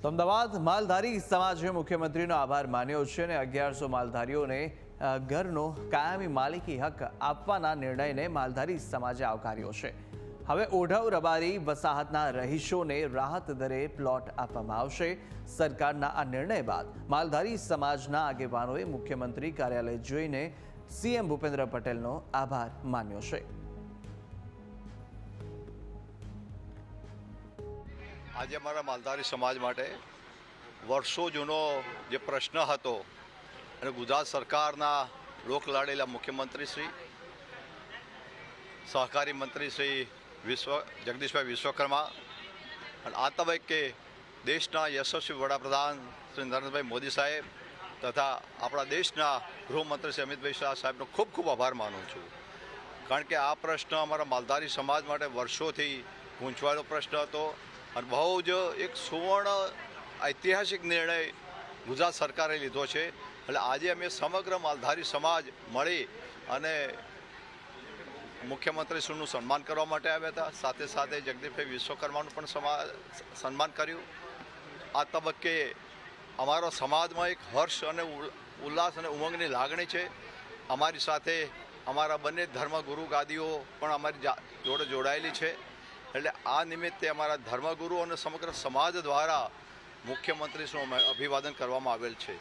તો અમદાવાદ માલધારી સમાજે મુખ્યમંત્રીનો આભાર માન્યો છે અને 1100 માલધારીઓને ઘરનો કાયમી માલિકી હક આપવાના નિર્ણયને માલધારી સમાજે આવકાર્યો છે। હવે ઓઢવ રબારી વસાહતના રહીશોને રાહત દરે પ્લોટ આપવામાં આવશે। સરકારના આ નિર્ણય બાદ માલધારી સમાજના આગેવાનોએ મુખ્યમંત્રી કાર્યાલય જોઈને સીએમ ભૂપેન્દ્ર પટેલનો આભાર માન્યો છે। આજે અમારા માલધારી સમાજ માટે વર્ષો જૂનો જે પ્રશ્ન હતો અને ગુજરાત સરકારના લોકલાડીલા મુખ્યમંત્રી શ્રી સહકારી મંત્રી શ્રી જગદીશભાઈ વિશ્વકર્મા અને આ તબક્કે દેશના યશસ્વી વડાપ્રધાન શ્રી નરેન્દ્રભાઈ મોદી સાહેબ તથા આપણા દેશના ગૃહમંત્રી શ્રી અમિતભાઈ શાહ સાહેબનો ખૂબ ખૂબ આભાર માનું છું। કારણ કે આ પ્રશ્ન અમારા માલધારી સમાજ માટે વર્ષોથી ગૂંચવાયેલો પ્રશ્ન હતો અને બહુ જ એક સુવર્ણ ઐતિહાસિક નિર્ણય ગુજરાત સરકારે લીધો છે। એટલે આજે અમે સમગ્ર માલધારી સમાજ મળી અને મુખ્યમંત્રીશ્રીનું સન્માન કરવા માટે આવ્યા હતા। સાથે સાથે જગદીશભાઈ વિશ્વકર્માનું પણ સન્માન કર્યું। આ તબક્કે અમારા સમાજમાં એક હર્ષ અને ઉલ્લાસ અને ઉમંગની લાગણી છે। અમારી સાથે અમારા બંને ધર્મગુરુ ગાદીઓ પણ અમારી જોડે જોડાયેલી છે। એટલે આ નિમિત્તે અમારા ધર્મગુરુ અને સમગ્ર સમાજ દ્વારા મુખ્યમંત્રીશ્રીનું અભિવાદન કરવામાં આવેલ છે।